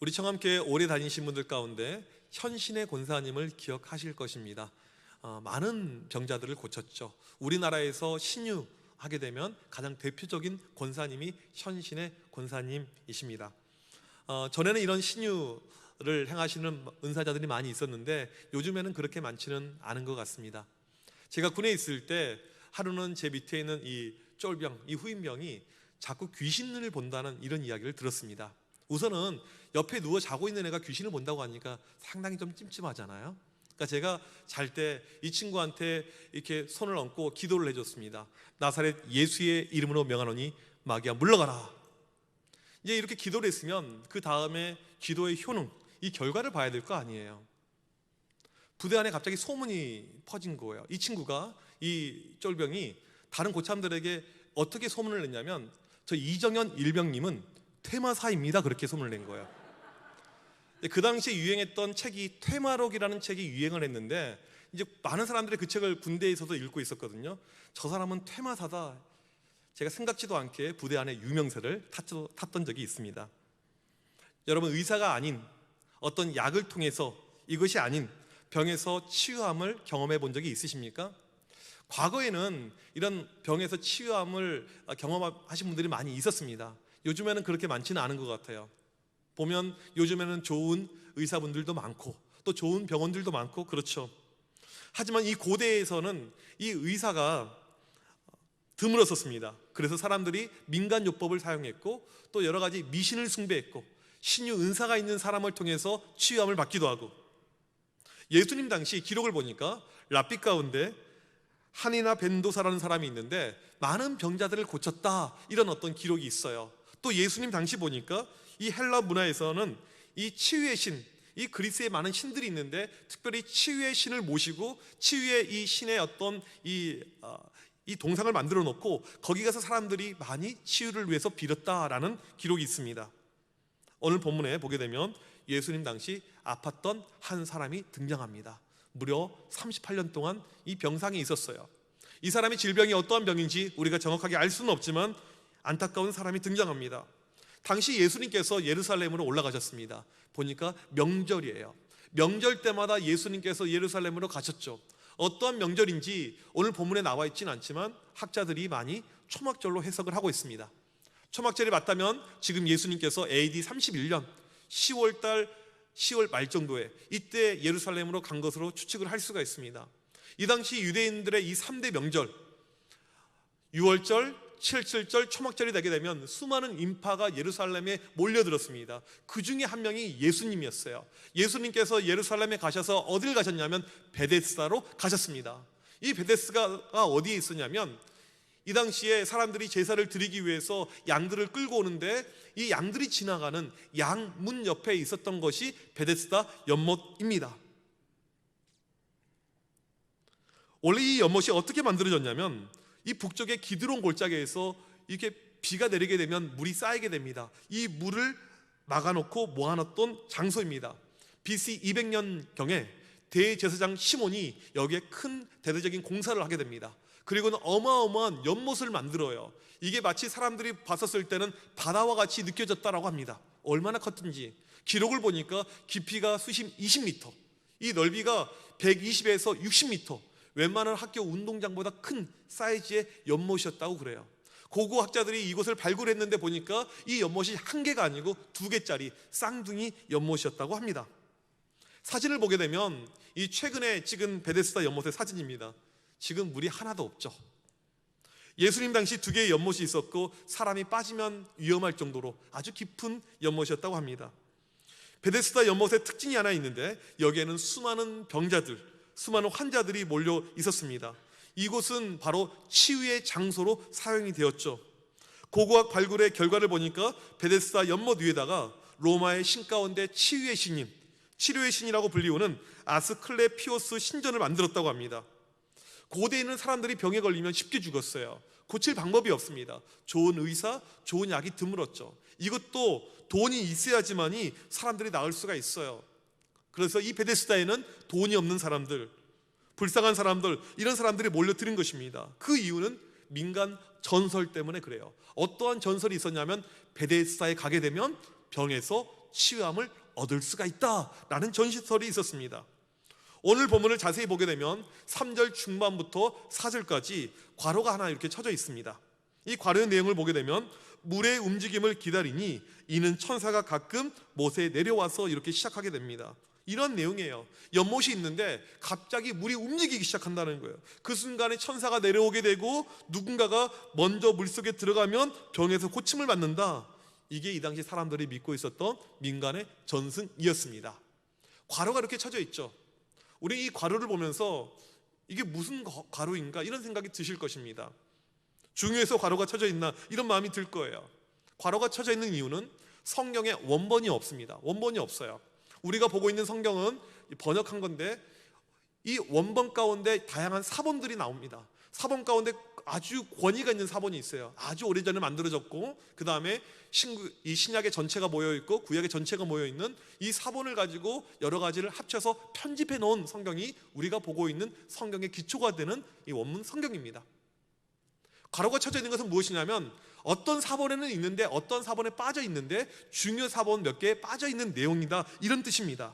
우리 청함교회 오래 다니신 분들 가운데 현신의 권사님을 기억하실 것입니다. 많은 병자들을 고쳤죠. 우리나라에서 신유하게 되면 가장 대표적인 권사님이 현신의 권사님이십니다. 전에는 이런 신유를 행하시는 은사자들이 많이 있었는데 요즘에는 그렇게 많지는 않은 것 같습니다. 제가 군에 있을 때 하루는 제 밑에 있는 이 쫄병, 이 후임병이 자꾸 귀신을 본다는 이런 이야기를 들었습니다. 우선은 옆에 누워 자고 있는 애가 귀신을 본다고 하니까 상당히 좀 찜찜하잖아요. 그러니까 제가 잘 때 이 친구한테 이렇게 손을 얹고 기도를 해줬습니다. 나사렛 예수의 이름으로 명하노니 마귀야 물러가라. 이제 이렇게 기도를 했으면 그 다음에 기도의 효능, 이 결과를 봐야 될 거 아니에요. 부대 안에 갑자기 소문이 퍼진 거예요. 이 친구가, 이 쫄병이 다른 고참들에게 어떻게 소문을 냈냐면 저 이정현 일병님은 퇴마사입니다, 그렇게 소문을 낸 거예요. 그 당시에 유행했던 책이 퇴마록이라는 책이 유행을 했는데 이제 많은 사람들이 그 책을 군대에서도 읽고 있었거든요. 저 사람은 퇴마사다. 제가 생각지도 않게 부대 안에 유명세를 탔던 적이 있습니다. 여러분, 의사가 아닌 어떤 약을 통해서 이것이 아닌 병에서 치유함을 경험해 본 적이 있으십니까? 과거에는 이런 병에서 치유함을 경험하신 분들이 많이 있었습니다. 요즘에는 그렇게 많지는 않은 것 같아요. 보면 요즘에는 좋은 의사분들도 많고 또 좋은 병원들도 많고 그렇죠. 하지만 이 고대에서는 이 의사가 드물었었습니다. 그래서 사람들이 민간요법을 사용했고 또 여러 가지 미신을 숭배했고 신유 은사가 있는 사람을 통해서 치유함을 받기도 하고, 예수님 당시 기록을 보니까 랍비 가운데 한이나 벤도사라는 사람이 있는데 많은 병자들을 고쳤다, 이런 어떤 기록이 있어요. 또 예수님 당시 보니까 이 헬라 문화에서는 이 치유의 신, 이 그리스에 많은 신들이 있는데 특별히 치유의 신을 모시고 치유의 이 신의 어떤 이 동상을 만들어 놓고 거기 가서 사람들이 많이 치유를 위해서 빌었다라는 기록이 있습니다. 오늘 본문에 보게 되면 예수님 당시 아팠던 한 사람이 등장합니다. 무려 38년 동안 이 병상에 있었어요. 이 사람의 질병이 어떠한 병인지 우리가 정확하게 알 수는 없지만 안타까운 사람이 등장합니다. 당시 예수님께서 예루살렘으로 올라가셨습니다. 보니까 명절이에요. 명절 때마다 예수님께서 예루살렘으로 가셨죠. 어떠한 명절인지 오늘 본문에 나와 있지는 않지만 학자들이 많이 초막절로 해석을 하고 있습니다. 초막절이 맞다면 지금 예수님께서 AD 31년 10월 말 정도에 이때 예루살렘으로 간 것으로 추측을 할 수가 있습니다. 이 당시 유대인들의 이 3대 명절, 6월절, 7.7절, 초막절이 되게 되면 수많은 인파가 예루살렘에 몰려들었습니다. 그 중에 한 명이 예수님이었어요. 예수님께서 예루살렘에 가셔서 어딜 가셨냐면 베데스다로 가셨습니다. 이 베데스다가 어디에 있었냐면 이 당시에 사람들이 제사를 드리기 위해서 양들을 끌고 오는데 이 양들이 지나가는 양문 옆에 있었던 것이 베데스다 연못입니다. 원래 이 연못이 어떻게 만들어졌냐면 이 북쪽의 기드론 골짜기에서 이렇게 비가 내리게 되면 물이 쌓이게 됩니다. 이 물을 막아놓고 모아놨던 장소입니다. BC 200년경에 대제사장 시몬이 여기에 큰 대대적인 공사를 하게 됩니다. 그리고는 어마어마한 연못을 만들어요. 이게 마치 사람들이 봤었을 때는 바다와 같이 느껴졌다라고 합니다. 얼마나 컸든지 기록을 보니까 깊이가 수심 20m, 이 넓이가 120에서 60m, 웬만한 학교 운동장보다 큰 사이즈의 연못이었다고 그래요. 고고 학자들이 이곳을 발굴했는데 보니까 이 연못이 한 개가 아니고 2개짜리 쌍둥이 연못이었다고 합니다. 사진을 보게 되면 이 최근에 찍은 베데스다 연못의 사진입니다. 지금 물이 하나도 없죠. 예수님 당시 2개의 연못이 있었고 사람이 빠지면 위험할 정도로 아주 깊은 연못이었다고 합니다. 베데스다 연못의 특징이 하나 있는데 여기에는 수많은 병자들, 수많은 환자들이 몰려 있었습니다. 이곳은 바로 치유의 장소로 사용이 되었죠. 고고학 발굴의 결과를 보니까 베데스다 연못 위에다가 로마의 신 가운데 치유의 신인, 치료의 신이라고 불리우는 아스클레피오스 신전을 만들었다고 합니다. 고대에 있는 사람들이 병에 걸리면 쉽게 죽었어요. 고칠 방법이 없습니다. 좋은 의사, 좋은 약이 드물었죠. 이것도 돈이 있어야지만이 사람들이 나을 수가 있어요. 그래서 이 베데스다에는 돈이 없는 사람들, 불쌍한 사람들, 이런 사람들이 몰려드는 것입니다. 그 이유는 민간 전설 때문에 그래요. 어떠한 전설이 있었냐면 베데스다에 가게 되면 병에서 치유함을 얻을 수가 있다라는 전시설이 있었습니다. 오늘 본문을 자세히 보게 되면 3절 중반부터 4절까지 괄호가 하나 이렇게 쳐져 있습니다. 이 괄호의 내용을 보게 되면 물의 움직임을 기다리니 이는 천사가 가끔 못에 내려와서 이렇게 시작하게 됩니다. 이런 내용이에요. 연못이 있는데 갑자기 물이 움직이기 시작한다는 거예요. 그 순간에 천사가 내려오게 되고 누군가가 먼저 물속에 들어가면 병에서 고침을 받는다. 이게 이 당시 사람들이 믿고 있었던 민간의 전승이었습니다. 괄호가 이렇게 쳐져 있죠. 우리 이 괄호를 보면서 이게 무슨 괄호인가 이런 생각이 드실 것입니다. 중요해서 괄호가 쳐져 있나 이런 마음이 들 거예요. 괄호가 쳐져 있는 이유는 성경에 원본이 없습니다. 원본이 없어요. 우리가 보고 있는 성경은 번역한 건데 이 원본 가운데 다양한 사본들이 나옵니다. 사본 가운데 아주 권위가 있는 사본이 있어요. 아주 오래전에 만들어졌고 그 다음에 이 신약의 전체가 모여있고 구약의 전체가 모여있는 이 사본을 가지고 여러 가지를 합쳐서 편집해 놓은 성경이 우리가 보고 있는 성경의 기초가 되는 이 원문 성경입니다. 괄호가 쳐져 있는 것은 무엇이냐면 어떤 사본에는 있는데 어떤 사본에 빠져 있는데 중요 사본 몇 개에 빠져 있는 내용이다 이런 뜻입니다.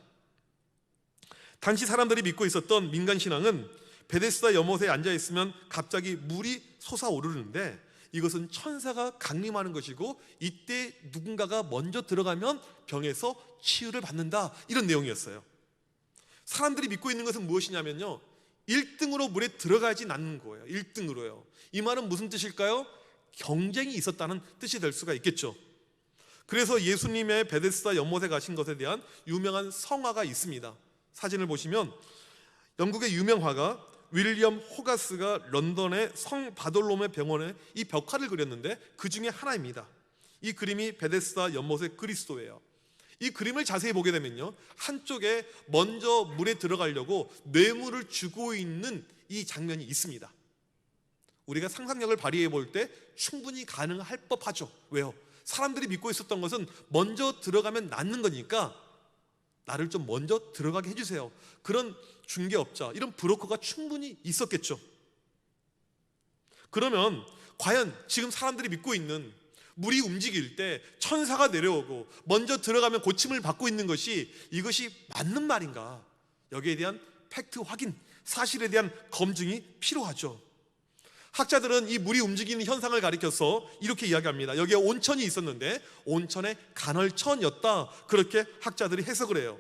당시 사람들이 믿고 있었던 민간 신앙은 베데스다 연못에 앉아 있으면 갑자기 물이 솟아오르는데 이것은 천사가 강림하는 것이고 이때 누군가가 먼저 들어가면 병에서 치유를 받는다 이런 내용이었어요. 사람들이 믿고 있는 것은 무엇이냐면요 1등으로 물에 들어가진 않는 거예요. 1등으로요. 이 말은 무슨 뜻일까요? 경쟁이 있었다는 뜻이 될 수가 있겠죠. 그래서 예수님의 베데스다 연못에 가신 것에 대한 유명한 성화가 있습니다. 사진을 보시면 영국의 유명화가 윌리엄 호가스가 런던의 성 바돌롬의 병원에 이 벽화를 그렸는데 그 중에 하나입니다. 이 그림이 베데스다 연못의 그리스도예요. 이 그림을 자세히 보게 되면요 한쪽에 먼저 물에 들어가려고 뇌물을 주고 있는 이 장면이 있습니다. 우리가 상상력을 발휘해 볼 때 충분히 가능할 법하죠. 왜요? 사람들이 믿고 있었던 것은 먼저 들어가면 낫는 거니까 나를 좀 먼저 들어가게 해주세요. 그런 중개업자, 이런 브로커가 충분히 있었겠죠. 그러면 과연 지금 사람들이 믿고 있는 물이 움직일 때 천사가 내려오고 먼저 들어가면 고침을 받고 있는 것이 이것이 맞는 말인가? 여기에 대한 팩트 확인, 사실에 대한 검증이 필요하죠. 학자들은 이 물이 움직이는 현상을 가리켜서 이렇게 이야기합니다. 여기에 온천이 있었는데 온천의 간헐천이었다. 그렇게 학자들이 해석을 해요.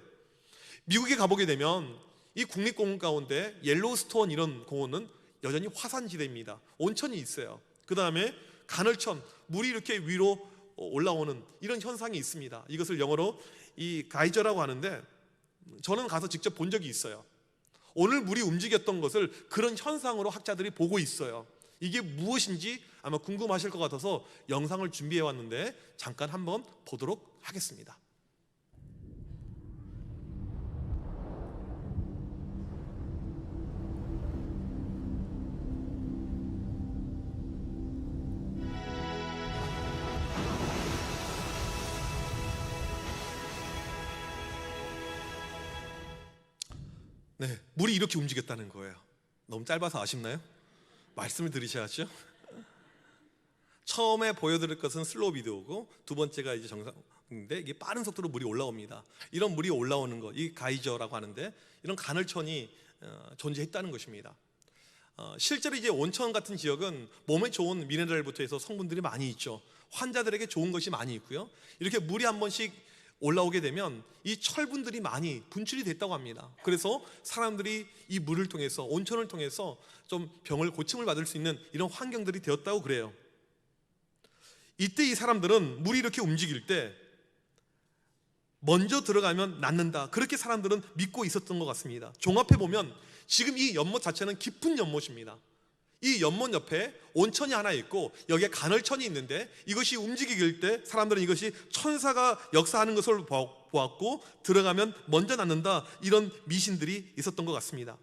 미국에 가보게 되면 이 국립공원 가운데 옐로우스톤 이런 공원은 여전히 화산지대입니다. 온천이 있어요. 그 다음에 간헐천, 물이 이렇게 위로 올라오는 이런 현상이 있습니다. 이것을 영어로 이 가이저라고 하는데 저는 가서 직접 본 적이 있어요. 오늘 물이 움직였던 것을 그런 현상으로 학자들이 보고 있어요. 이게 무엇인지 아마 궁금하실 것 같아서 영상을 준비해 왔는데 잠깐 한번 보도록 하겠습니다. 네, 물이 이렇게 움직였다는 거예요. 너무 짧아서 아쉽나요? 말씀을 들으셔야죠. 처음에 보여드릴 것은 슬로우 비디오고 두 번째가 이제 정상인데 이게 빠른 속도로 물이 올라옵니다. 이런 물이 올라오는 것, 이 가이저라고 하는데 이런 간헐천이 존재했다는 것입니다. 실제로 이제 온천 같은 지역은 몸에 좋은 미네랄부터 해서 성분들이 많이 있죠. 환자들에게 좋은 것이 많이 있고요. 이렇게 물이 한 번씩 올라오게 되면 이 철분들이 많이 분출이 됐다고 합니다. 그래서 사람들이 이 물을 통해서 온천을 통해서 좀 병을 고침을 받을 수 있는 이런 환경들이 되었다고 그래요. 이때 이 사람들은 물이 이렇게 움직일 때 먼저 들어가면 낫는다, 그렇게 사람들은 믿고 있었던 것 같습니다. 종합해 보면 지금 이 연못 자체는 깊은 연못입니다. 이 연못 옆에 온천이 하나 있고 여기에 간헐천이 있는데 이것이 움직일 때 사람들은 이것이 천사가 역사하는 것을 보았고 들어가면 먼저 낫는다, 이런 미신들이 있었던 것 같습니다.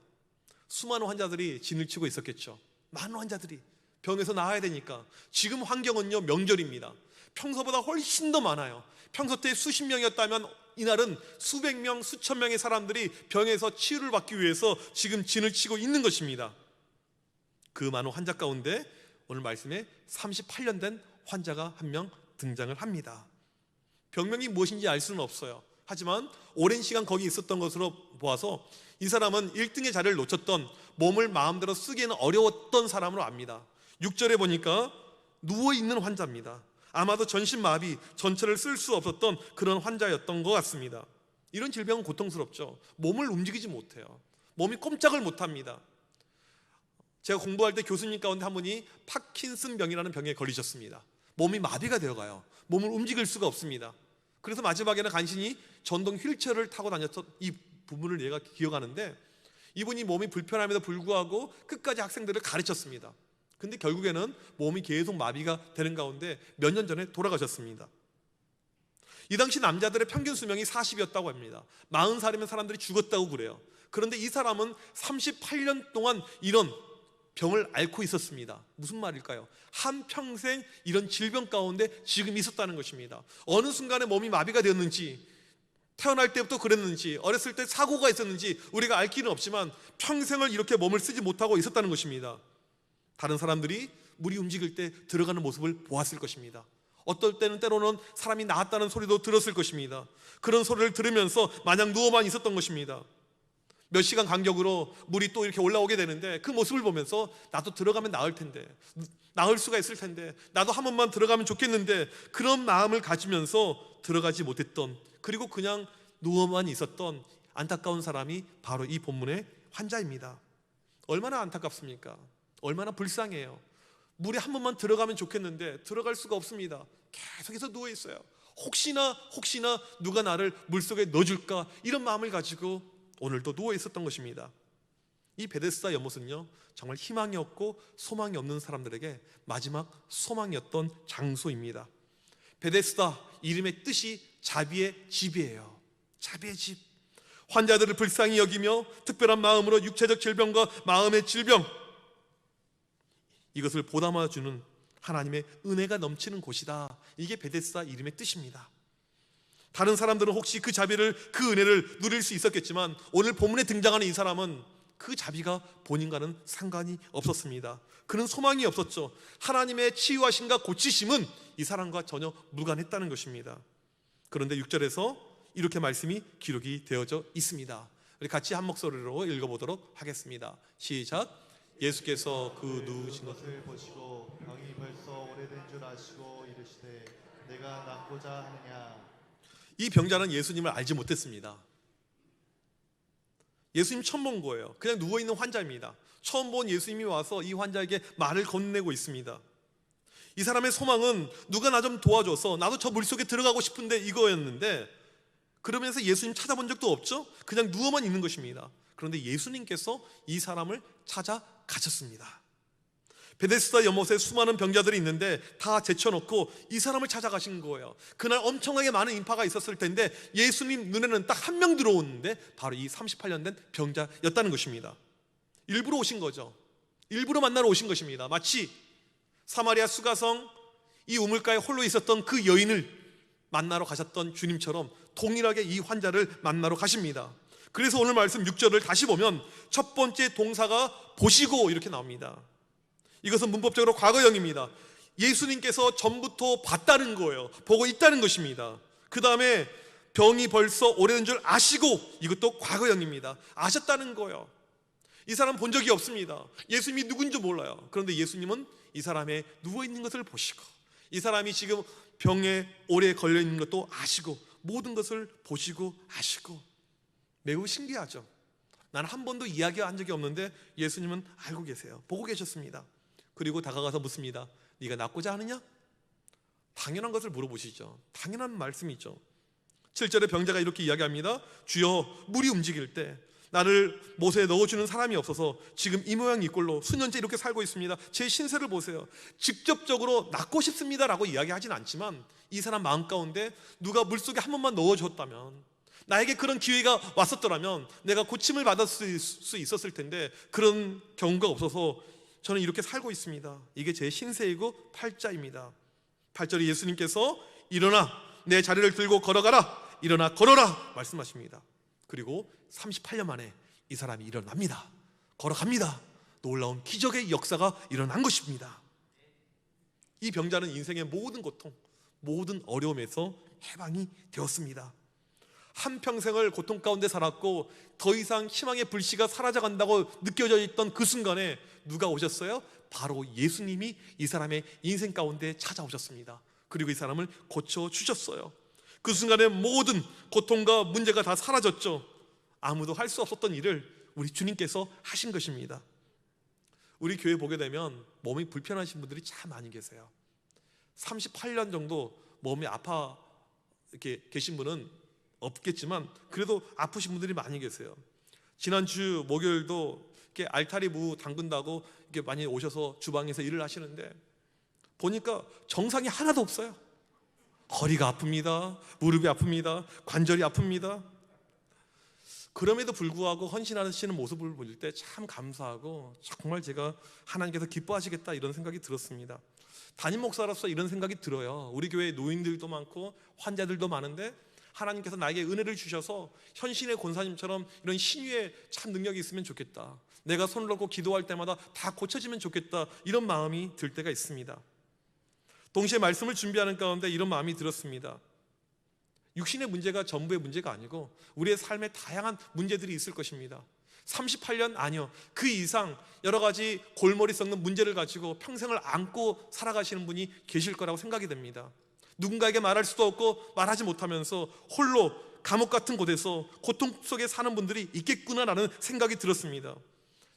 수많은 환자들이 진을 치고 있었겠죠. 많은 환자들이 병에서 나아야 되니까. 지금 환경은요 명절입니다. 평소보다 훨씬 더 많아요. 평소 때 수십 명이었다면 이날은 수백 명, 수천 명의 사람들이 병에서 치유를 받기 위해서 지금 진을 치고 있는 것입니다. 그 많은 환자 가운데 오늘 말씀에 38년 된 환자가 한 명 등장을 합니다. 병명이 무엇인지 알 수는 없어요. 하지만 오랜 시간 거기 있었던 것으로 보아서 이 사람은 1등의 자리를 놓쳤던, 몸을 마음대로 쓰기에는 어려웠던 사람으로 압니다. 6절에 보니까 누워있는 환자입니다. 아마도 전신마비, 전체를 쓸 수 없었던 그런 환자였던 것 같습니다. 이런 질병은 고통스럽죠. 몸을 움직이지 못해요. 몸이 꼼짝을 못합니다. 제가 공부할 때 교수님 가운데 한 분이 파킨슨 병이라는 병에 걸리셨습니다. 몸이 마비가 되어가요. 몸을 움직일 수가 없습니다. 그래서 마지막에는 간신히 전동 휠체어를 타고 다녔던 이 부분을 얘가 기억하는데, 이분이 몸이 불편함에도 불구하고 끝까지 학생들을 가르쳤습니다. 근데 결국에는 몸이 계속 마비가 되는 가운데 몇 년 전에 돌아가셨습니다. 이 당시 남자들의 평균 수명이 40이었다고 합니다. 40살이면 사람들이 죽었다고 그래요. 그런데 이 사람은 38년 동안 이런 병을 앓고 있었습니다. 무슨 말일까요? 한평생 이런 질병 가운데 지금 있었다는 것입니다. 어느 순간에 몸이 마비가 되었는지, 태어날 때부터 그랬는지, 어렸을 때 사고가 있었는지 우리가 알 길은 없지만 평생을 이렇게 몸을 쓰지 못하고 있었다는 것입니다. 다른 사람들이 물이 움직일 때 들어가는 모습을 보았을 것입니다. 어떨 때는 때로는 사람이 나았다는 소리도 들었을 것입니다. 그런 소리를 들으면서 마냥 누워만 있었던 것입니다. 몇 시간 간격으로 물이 또 이렇게 올라오게 되는데 그 모습을 보면서 나도 들어가면 나을 텐데, 나을 수가 있을 텐데, 나도 한 번만 들어가면 좋겠는데, 그런 마음을 가지면서 들어가지 못했던, 그리고 그냥 누워만 있었던 안타까운 사람이 바로 이 본문의 환자입니다. 얼마나 안타깝습니까? 얼마나 불쌍해요. 물에 한 번만 들어가면 좋겠는데 들어갈 수가 없습니다. 계속해서 누워 있어요. 혹시나 누가 나를 물속에 넣어줄까, 이런 마음을 가지고 오늘도 누워 있었던 것입니다. 이 베데스다 연못은요, 정말 희망이 없고 소망이 없는 사람들에게 마지막 소망이었던 장소입니다. 베데스다 이름의 뜻이 자비의 집이에요. 자비의 집. 환자들을 불쌍히 여기며 특별한 마음으로 육체적 질병과 마음의 질병, 이것을 보담아주는 하나님의 은혜가 넘치는 곳이다. 이게 베데스다 이름의 뜻입니다. 다른 사람들은 혹시 그 자비를, 그 은혜를 누릴 수 있었겠지만 오늘 본문에 등장하는 이 사람은 그 자비가 본인과는 상관이 없었습니다. 그는 소망이 없었죠. 하나님의 치유하심과 고치심은 이 사람과 전혀 무관했다는 것입니다. 그런데 6절에서 이렇게 말씀이 기록이 되어져 있습니다. 우리 같이 한 목소리로 읽어보도록 하겠습니다. 시작. 예수께서 그 누우신 것을 보시고 병이 벌써 오래된 줄 아시고 이르시되 내가 낫고자 하느냐. 이 병자는 예수님을 알지 못했습니다. 예수님 처음 본 거예요. 그냥 누워있는 환자입니다. 처음 본 예수님이 와서 이 환자에게 말을 건네고 있습니다. 이 사람의 소망은 누가 나 좀 도와줘서 나도 저 물속에 들어가고 싶은데 이거였는데, 그러면서 예수님 찾아본 적도 없죠. 그냥 누워만 있는 것입니다. 그런데 예수님께서 이 사람을 찾아가셨습니다. 베데스다 연못에 수많은 병자들이 있는데 다 제쳐놓고 이 사람을 찾아가신 거예요. 그날 엄청나게 많은 인파가 있었을 텐데 예수님 눈에는 딱 한 명 들어오는데 바로 이 38년 된 병자였다는 것입니다. 일부러 오신 거죠. 일부러 만나러 오신 것입니다. 마치 사마리아 수가성 이 우물가에 홀로 있었던 그 여인을 만나러 가셨던 주님처럼 동일하게 이 환자를 만나러 가십니다. 그래서 오늘 말씀 6절을 다시 보면 첫 번째 동사가 보시고 이렇게 나옵니다. 이것은 문법적으로 과거형입니다. 예수님께서 전부터 봤다는 거예요. 보고 있다는 것입니다. 그 다음에 병이 벌써 오래된 줄 아시고, 이것도 과거형입니다. 아셨다는 거예요. 이 사람 본 적이 없습니다. 예수님이 누군지 몰라요. 그런데 예수님은 이 사람의 누워있는 것을 보시고, 이 사람이 지금 병에 오래 걸려있는 것도 아시고, 모든 것을 보시고 아시고, 매우 신기하죠. 나는 한 번도 이야기한 적이 없는데 예수님은 알고 계세요. 보고 계셨습니다. 그리고 다가가서 묻습니다. 네가 낫고자 하느냐? 당연한 것을 물어보시죠. 당연한 말씀이죠. 7절에 병자가 이렇게 이야기합니다. 주여, 물이 움직일 때 나를 못에 넣어주는 사람이 없어서 지금 이 모양 이 꼴로 수년째 이렇게 살고 있습니다. 제 신세를 보세요. 직접적으로 낫고 싶습니다 라고 이야기하진 않지만 이 사람 마음 가운데 누가 물속에 한 번만 넣어줬다면, 나에게 그런 기회가 왔었더라면 내가 고침을 받을 수 있었을 텐데 그런 경우가 없어서 저는 이렇게 살고 있습니다. 이게 제 신세이고 팔자입니다. 8절에 예수님께서 일어나 내 자리를 들고 걸어가라, 일어나 걸어라 말씀하십니다. 그리고 38년 만에 이 사람이 일어납니다. 걸어갑니다. 놀라운 기적의 역사가 일어난 것입니다. 이 병자는 인생의 모든 고통, 모든 어려움에서 해방이 되었습니다. 한평생을 고통 가운데 살았고 더 이상 희망의 불씨가 사라져간다고 느껴져 있던 그 순간에 누가 오셨어요? 바로 예수님이 이 사람의 인생 가운데 찾아오셨습니다. 그리고 이 사람을 고쳐주셨어요. 그 순간에 모든 고통과 문제가 다 사라졌죠. 아무도 할 수 없었던 일을 우리 주님께서 하신 것입니다. 우리 교회 보게 되면 몸이 불편하신 분들이 참 많이 계세요. 38년 정도 몸이 아파 이렇게 계신 분은 없겠지만 그래도 아프신 분들이 많이 계세요. 지난주 목요일도 이렇게 알타리 무 담근다고 이렇게 많이 오셔서 주방에서 일을 하시는데 보니까 정상이 하나도 없어요. 허리가 아픕니다. 무릎이 아픕니다. 관절이 아픕니다. 그럼에도 불구하고 헌신하시는 모습을 볼 때 참 감사하고 정말 제가 하나님께서 기뻐하시겠다 이런 생각이 들었습니다. 담임 목사로서 이런 생각이 들어요. 우리 교회에 노인들도 많고 환자들도 많은데 하나님께서 나에게 은혜를 주셔서 현신의 권사님처럼 이런 신유의 참 능력이 있으면 좋겠다. 내가 손을 놓고 기도할 때마다 다 고쳐지면 좋겠다. 이런 마음이 들 때가 있습니다. 동시에 말씀을 준비하는 가운데 이런 마음이 들었습니다. 육신의 문제가 전부의 문제가 아니고 우리의 삶에 다양한 문제들이 있을 것입니다. 38년 아니요, 그 이상 여러 가지 골머리 썩는 문제를 가지고 평생을 안고 살아가시는 분이 계실 거라고 생각이 됩니다. 누군가에게 말할 수도 없고 말하지 못하면서 홀로 감옥 같은 곳에서 고통 속에 사는 분들이 있겠구나라는 생각이 들었습니다.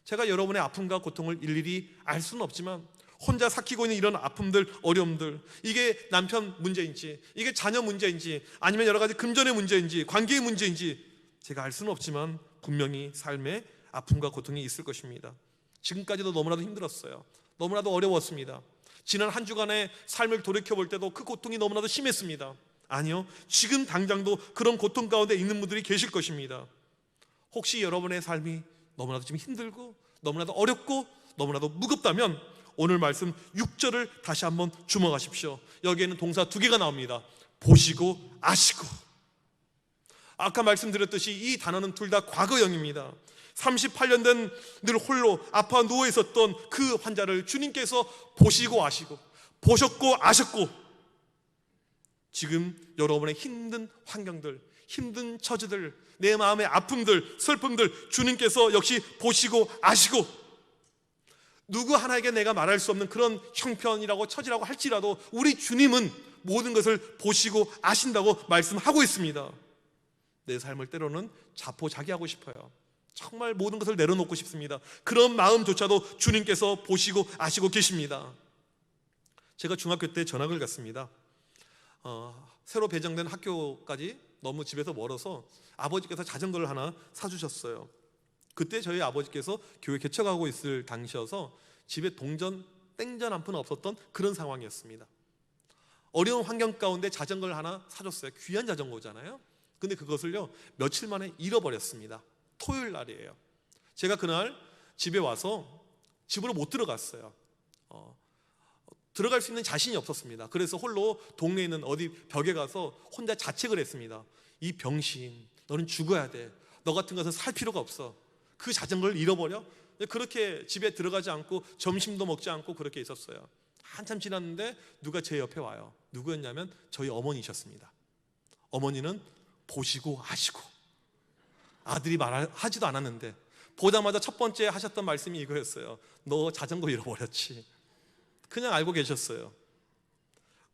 제가 여러분의 아픔과 고통을 일일이 알 수는 없지만 혼자 삭히고 있는 이런 아픔들, 어려움들, 이게 남편 문제인지 이게 자녀 문제인지 아니면 여러 가지 금전의 문제인지 관계의 문제인지 제가 알 수는 없지만 분명히 삶에 아픔과 고통이 있을 것입니다. 지금까지도 너무나도 힘들었어요. 너무나도 어려웠습니다. 지난 한 주간의 삶을 돌이켜볼 때도 그 고통이 너무나도 심했습니다. 아니요, 지금 당장도 그런 고통 가운데 있는 분들이 계실 것입니다. 혹시 여러분의 삶이 너무나도 지금 힘들고 너무나도 어렵고 너무나도 무겁다면 오늘 말씀 6절을 다시 한번 주목하십시오. 여기에는 동사 2개가 나옵니다. 보시고 아시고. 아까 말씀드렸듯이 이 단어는 둘 다 과거형입니다. 38년 된 늘 홀로 아파 누워 있었던 그 환자를 주님께서 보시고 아시고, 보셨고 아셨고, 지금 여러분의 힘든 환경들, 힘든 처지들, 내 마음의 아픔들, 슬픔들 주님께서 역시 보시고 아시고, 누구 하나에게 내가 말할 수 없는 그런 형편이라고 처지라고 할지라도 우리 주님은 모든 것을 보시고 아신다고 말씀하고 있습니다. 내 삶을 때로는 자포자기하고 싶어요. 정말 모든 것을 내려놓고 싶습니다. 그런 마음조차도 주님께서 보시고 아시고 계십니다. 제가 중학교 때 전학을 갔습니다. 새로 배정된 학교까지 너무 집에서 멀어서 아버지께서 자전거를 하나 사주셨어요. 그때 저희 아버지께서 교회 개척하고 있을 당시여서 집에 동전, 땡전 한 푼 없었던 그런 상황이었습니다. 어려운 환경 가운데 자전거를 하나 사줬어요. 귀한 자전거잖아요. 근데 그것을요 며칠 만에 잃어버렸습니다. 토요일 날이에요. 제가 그날 집에 와서 집으로 못 들어갔어요. 들어갈 수 있는 자신이 없었습니다. 그래서 홀로 동네에 있는 어디 벽에 가서 혼자 자책을 했습니다. 이 병신, 너는 죽어야 돼. 너 같은 것은 살 필요가 없어. 그 자전거를 잃어버려? 그렇게 집에 들어가지 않고 점심도 먹지 않고 그렇게 있었어요. 한참 지났는데 누가 제 옆에 와요. 누구였냐면 저희 어머니셨습니다. 어머니는 보시고 아시고, 아들이 말하지도 않았는데 보자마자 첫 번째 하셨던 말씀이 이거였어요. 너 자전거 잃어버렸지. 그냥 알고 계셨어요.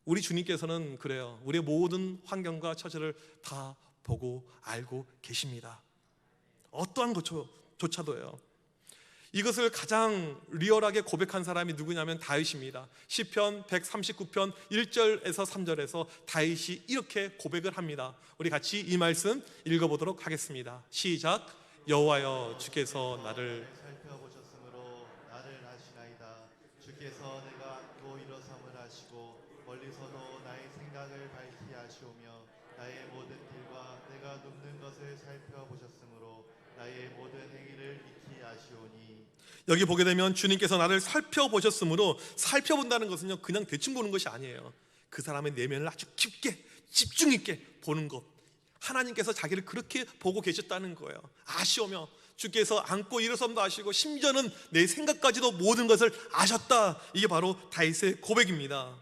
우리 주님께서는 그래요. 우리의 모든 환경과 처지를 다 보고 알고 계십니다. 어떠한 것조차도요. 이것을 가장 리얼하게 고백한 사람이 누구냐면 다윗입니다. 시편 139편 1절에서 3절에서 다윗이 이렇게 고백을 합니다. 우리 같이 이 말씀 읽어보도록 하겠습니다. 시작. 여호와여, 주께서 나를 살펴보셨으므로 나를 아시나이다. 주께서 내가 앉고 일어섬을 아시고 멀리서도 나의 생각을 밝히 아시오며 나의 모든 길과 내가 눕는 것을 살펴보셨으므로 나의 모든 행위를 익히 아시오니. 여기 보게 되면 주님께서 나를 살펴보셨으므로, 살펴본다는 것은요 그냥 대충 보는 것이 아니에요. 그 사람의 내면을 아주 깊게 집중 있게 보는 것. 하나님께서 자기를 그렇게 보고 계셨다는 거예요. 아시오며, 주께서 앉고 일어섬도 아시고 심지어는 내 생각까지도 모든 것을 아셨다. 이게 바로 다윗의 고백입니다.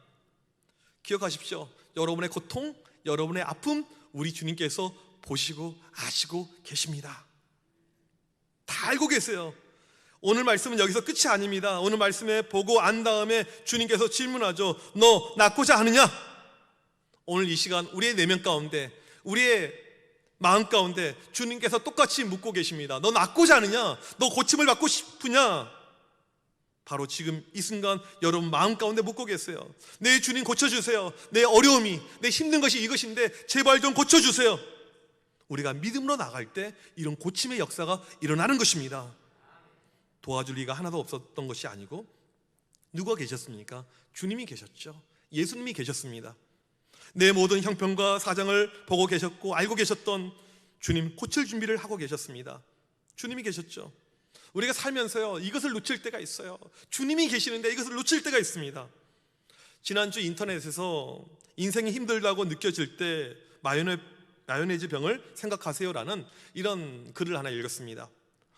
기억하십시오. 여러분의 고통, 여러분의 아픔 우리 주님께서 보시고 아시고 계십니다. 다 알고 계세요. 오늘 말씀은 여기서 끝이 아닙니다. 오늘 말씀에 보고 안 다음에 주님께서 질문하죠. 너 낫고자 하느냐? 오늘 이 시간 우리의 내면 가운데, 우리의 마음 가운데 주님께서 똑같이 묻고 계십니다. 너 낫고자 하느냐? 너 고침을 받고 싶으냐? 바로 지금 이 순간 여러분 마음 가운데 묻고 계세요. 내 주님 고쳐주세요. 내 어려움이, 내 힘든 것이 이것인데 제발 좀 고쳐주세요. 우리가 믿음으로 나갈 때 이런 고침의 역사가 일어나는 것입니다. 도와줄 리가 하나도 없었던 것이 아니고 누가 계셨습니까? 주님이 계셨죠. 예수님이 계셨습니다. 내 모든 형편과 사정을 보고 계셨고 알고 계셨던 주님, 고칠 준비를 하고 계셨습니다. 주님이 계셨죠. 우리가 살면서요, 이것을 놓칠 때가 있어요. 주님이 계시는데 이것을 놓칠 때가 있습니다. 지난주 인터넷에서 인생이 힘들다고 느껴질 때 마요네즈 병을 생각하세요라는 이런 글을 하나 읽었습니다.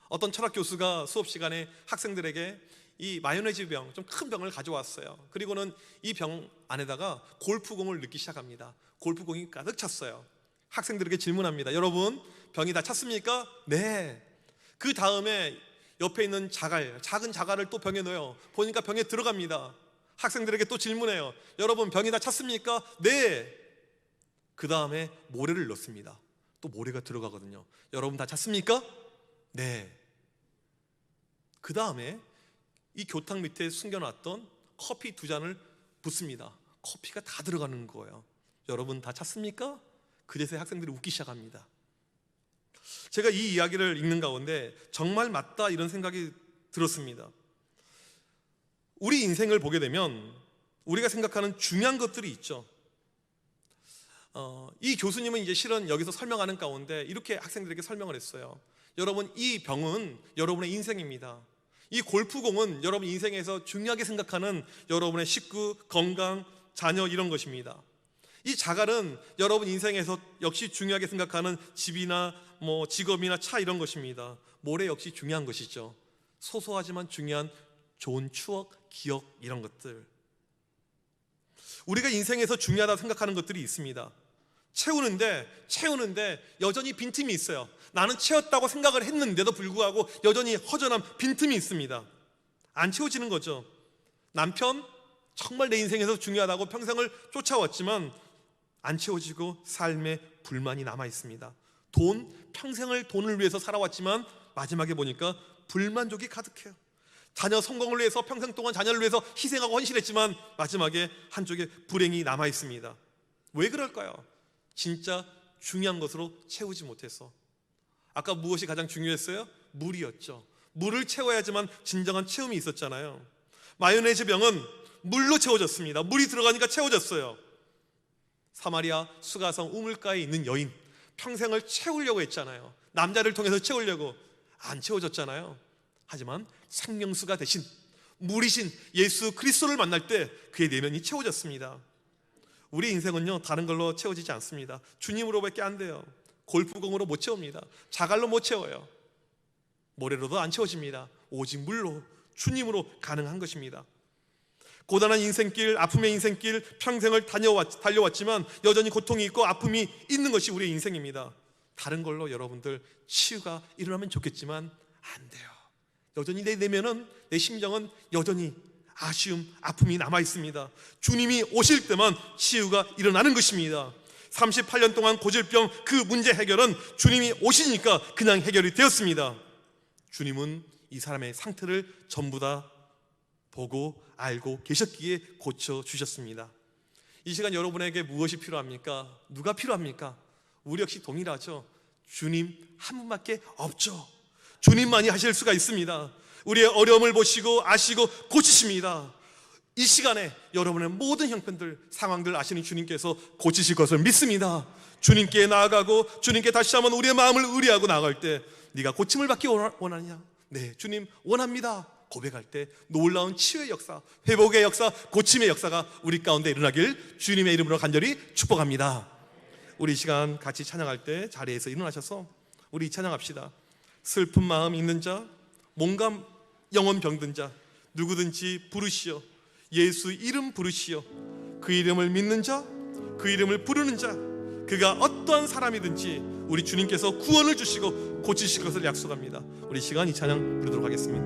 어떤 철학 교수가 수업 시간에 학생들에게 이 마요네즈 병, 좀 큰 병을 가져왔어요. 그리고는 이 병 안에다가 골프공을 넣기 시작합니다. 골프공이 가득 찼어요. 학생들에게 질문합니다. 여러분, 병이 다 찼습니까? 네. 그 다음에 옆에 있는 작은 자갈을 또 병에 넣어요. 보니까 병에 들어갑니다. 학생들에게 또 질문해요. 여러분, 병이 다 찼습니까? 네. 그 다음에 모래를 넣습니다. 또 모래가 들어가거든요. 여러분 다 찼습니까? 네. 그 다음에 이 교탁 밑에 숨겨놨던 커피 2잔을 붓습니다. 커피가 다 들어가는 거예요. 여러분 다 찼습니까? 그제서야 학생들이 웃기 시작합니다. 제가 이 이야기를 읽는 가운데 정말 맞다 이런 생각이 들었습니다. 우리 인생을 보게 되면 우리가 생각하는 중요한 것들이 있죠. 이 교수님은 이제 실은 여기서 설명하는 가운데 이렇게 학생들에게 설명을 했어요. 여러분, 이 병은 여러분의 인생입니다. 이 골프공은 여러분 인생에서 중요하게 생각하는 여러분의 식구, 건강, 자녀 이런 것입니다. 이 자갈은 여러분 인생에서 역시 중요하게 생각하는 집이나 직업이나 차 이런 것입니다. 모래 역시 중요한 것이죠. 소소하지만 중요한 좋은 추억, 기억 이런 것들. 우리가 인생에서 중요하다고 생각하는 것들이 있습니다. 채우는데 여전히 빈틈이 있어요. 나는 채웠다고 생각을 했는데도 불구하고 여전히 허전한 빈틈이 있습니다. 안 채워지는 거죠. 남편 정말 내 인생에서 중요하다고 평생을 쫓아왔지만 안 채워지고 삶에 불만이 남아 있습니다. 평생을 돈을 위해서 살아왔지만 마지막에 보니까 불만족이 가득해요. 자녀 성공을 위해서 평생 동안 자녀를 위해서 희생하고 헌신했지만 마지막에 한쪽에 불행이 남아 있습니다. 왜 그럴까요? 진짜 중요한 것으로 채우지 못해서. 아까 무엇이 가장 중요했어요? 물이었죠. 물을 채워야지만 진정한 채움이 있었잖아요. 마요네즈 병은 물로 채워졌습니다. 물이 들어가니까 채워졌어요. 사마리아 수가성 우물가에 있는 여인, 평생을 채우려고 했잖아요. 남자를 통해서 채우려고. 안 채워졌잖아요. 하지만 생명수가 되신 물이신 예수 그리스도를 만날 때 그의 내면이 채워졌습니다. 우리 인생은요, 다른 걸로 채워지지 않습니다. 주님으로밖에 안 돼요. 골프공으로 못 채웁니다. 자갈로 못 채워요. 모래로도 안 채워집니다. 오직 물로, 주님으로 가능한 것입니다. 고단한 인생길, 아픔의 인생길 평생을 달려왔지만 여전히 고통이 있고 아픔이 있는 것이 우리의 인생입니다. 다른 걸로 여러분들 치유가 일어나면 좋겠지만 안 돼요. 여전히 내 내면은, 내 심정은 여전히 아쉬움, 아픔이 남아 있습니다. 주님이 오실 때만 치유가 일어나는 것입니다. 38년 동안 고질병 그 문제 해결은 주님이 오시니까 그냥 해결이 되었습니다. 주님은 이 사람의 상태를 전부 다 보고 알고 계셨기에 고쳐주셨습니다. 이 시간 여러분에게 무엇이 필요합니까? 누가 필요합니까? 우리 역시 동일하죠. 주님 한 분밖에 없죠. 주님만이 하실 수가 있습니다. 우리의 어려움을 보시고 아시고 고치십니다. 이 시간에 여러분의 모든 형편들, 상황들 아시는 주님께서 고치실 것을 믿습니다. 주님께 나아가고 주님께 다시 한번 우리의 마음을 의뢰하고 나아갈 때 네가 고침을 받기 원하냐? 네, 주님 원합니다. 고백할 때 놀라운 치유의 역사, 회복의 역사, 고침의 역사가 우리 가운데 일어나길 주님의 이름으로 간절히 축복합니다. 우리 이 시간 같이 찬양할 때 자리에서 일어나셔서 우리 찬양합시다. 슬픈 마음 있는 자, 몸과 영혼 병든 자 누구든지 부르시오. 예수 이름 부르시오. 그 이름을 믿는 자, 그 이름을 부르는 자, 그가 어떠한 사람이든지 우리 주님께서 구원을 주시고 고치실 것을 약속합니다. 우리 시간 이 찬양 부르도록 하겠습니다.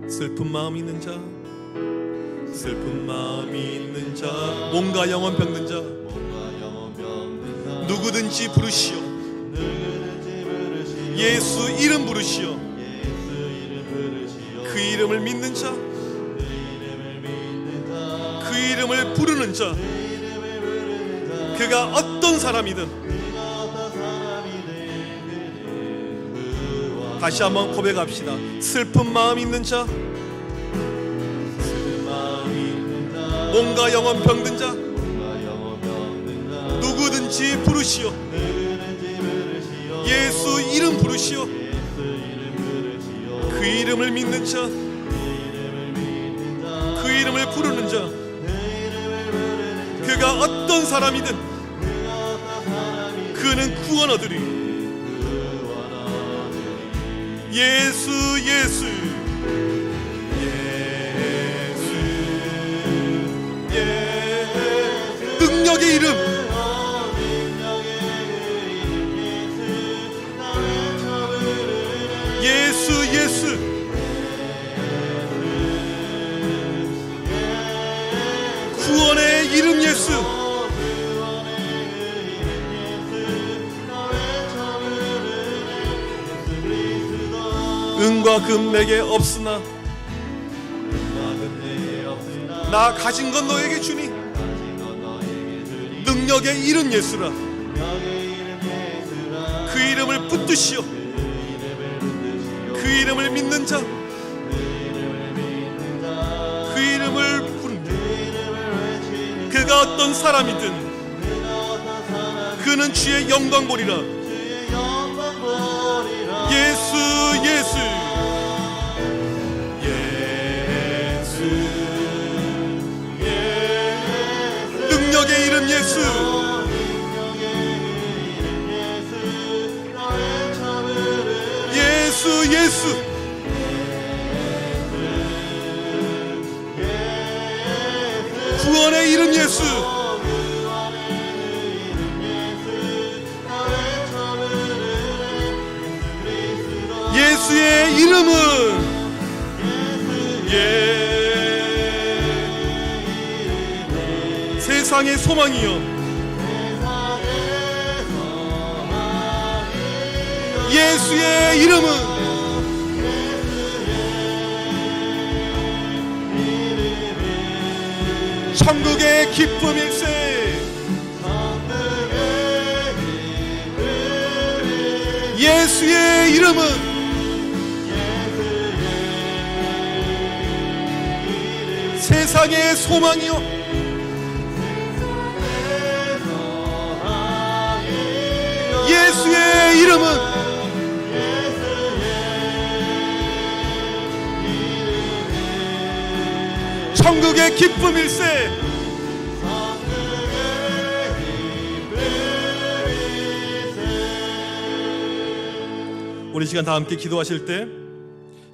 슬픈 마음 있는 자, 슬픈 마음이 있는 자, 몸과 영혼 병든 자, 누구든지 부르시오. 예수 이름 부르시오. 그 이름을 믿는 자, 그 이름을 부르는 자, 그가 어떤 사람이든. 다시 한번 고백합시다. 슬픈 마음 있는 자, 몸과 영혼 병든 자, 누구든지 부르시오. 예수 이름 부르시오. 그 이름을 믿는 자, 그 이름을 부르는 자, 그가 어떤 사람이든 그는 구원 얻으리. 예수 예수 능력의 이름, 예수 예수 구원의 이름 예수. 은과 금 내게 없으나 나 가진 건 너에게 주니. 능력의 이름 예수라. 그 이름을 붙드시오. 그 이름을 믿는 자, 그 이름을 부른다. 그가 어떤 사람이든 그는 주의 영광 보리라. 예수 예수 능력의 이름 예수. 예수 예수 구원의 이름 예수. 예수의 이름은 세상의 소망이요. 예수의 이름은 천국의 기쁨일세. 예수의 이름은 세상의 소망이요. 예수의 이름은 천국의 기쁨일세. 우리 시간 다 함께 기도하실 때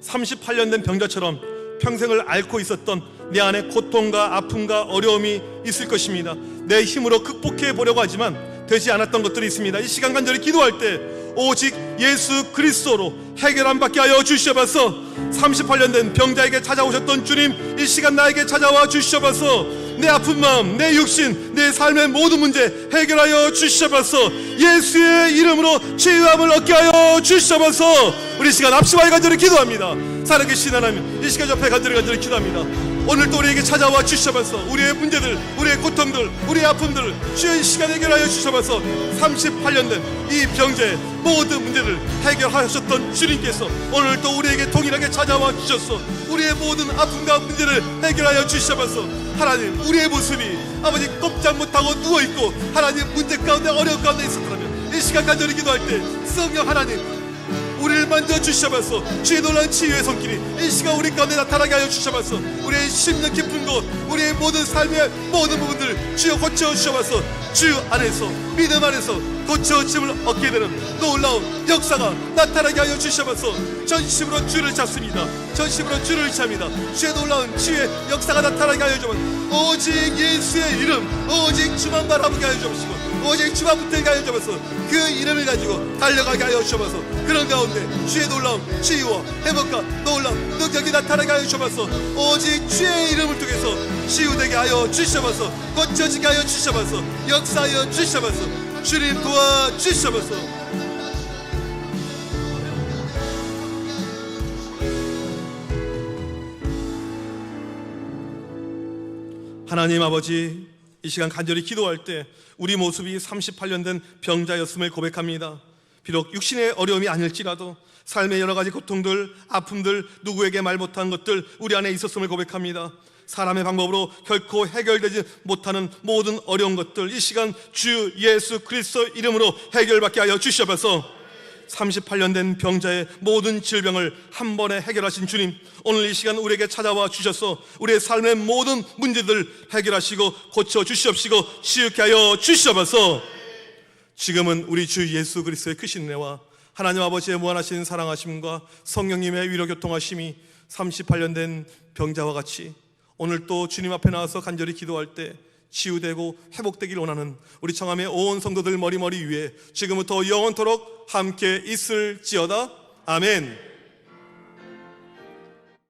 38년 된 병자처럼 평생을 앓고 있었던 내 안에 고통과 아픔과 어려움이 있을 것입니다. 내 힘으로 극복해 보려고 하지만 되지 않았던 것들이 있습니다. 이 시간 간절히 기도할 때 오직 예수 그리스도로 해결함 받게 하여 주시옵소서. 38년 된 병자에게 찾아오셨던 주님, 이 시간 나에게 찾아와 주시옵소서. 내 아픈 마음, 내 육신, 내 삶의 모든 문제 해결하여 주시옵소서. 예수의 이름으로 치유함을 얻게 하여 주시옵소서. 우리 시간 합심하여 간절히 기도합니다. 살아계신 하나님, 이 시간 옆에 간절히 기도합니다. 오늘도 우리에게 찾아와 주시옵소서. 우리의 문제들, 우리의 고통들, 우리의 아픔들을 주여 이 시간 해결하여 주시옵소서. 38년 된 이 병자의 모든 문제를 해결하셨던 주님께서 오늘도 우리에게 동일하게 찾아와 주셨소. 우리의 모든 아픔과 문제를 해결하여 주시옵소서. 하나님, 우리의 모습이 아버지 꼼짝 못하고 누워있고 하나님 문제 가운데 어려움 가운데 있었다면 이 시간 간절히 기도할 때 성령 하나님, 우리를 만져주셔서 주의 놀라운 치유의 손길이 이 시간 우리 가운데 나타나게 하여 주셔서 우리의 심령 깊은 곳, 우리의 모든 삶의 모든 부분들을 주여 고쳐주셔서 주 안에서, 믿음 안에서 고쳐짐을 얻게 되는 놀라운 역사가 나타나게 하여 주셔서 전심으로 주를 찾습니다. 전심으로 주를 찾습니다. 주의 놀라운 치유의 역사가 나타나게 하여 주시고 오직 예수의 이름, 오직 주만 바라보게 하여 주시고 오직 주만 붙들게 하여 주셔서 그 이름을 가지고 달려가게 하여 주셔서 그런 가운데 주의 놀라운 치유와 회복과 놀라운 능력이 나타나게 하여 주셔서 오직 주의 이름을 통해서 치유되게 하여 주셔서 고쳐지게 하여 주셔서 역사하여 주셔서 주님 도와주셔서 하나님 아버지, 이 시간 간절히 기도할 때 우리 모습이 38년 된 병자였음을 고백합니다. 비록 육신의 어려움이 아닐지라도 삶의 여러 가지 고통들, 아픔들, 누구에게 말 못한 것들 우리 안에 있었음을 고백합니다. 사람의 방법으로 결코 해결되지 못하는 모든 어려운 것들 이 시간 주 예수 그리스도 이름으로 해결받게 하여 주셔서 38년 된 병자의 모든 질병을 한 번에 해결하신 주님, 오늘 이 시간 우리에게 찾아와 주셔서 우리의 삶의 모든 문제들 해결하시고 고쳐 주시옵시고 치유케 하여 주시옵소서. 지금은 우리 주 예수 그리스도의 크신 은혜와 하나님 아버지의 무한하신 사랑하심과 성령님의 위로 교통하심이 38년 된 병자와 같이 오늘 또 주님 앞에 나와서 간절히 기도할 때 치유되고 회복되길 원하는 우리 청함의 온 성도들 머리 위에 지금부터 영원토록 함께 있을지어다. 아멘.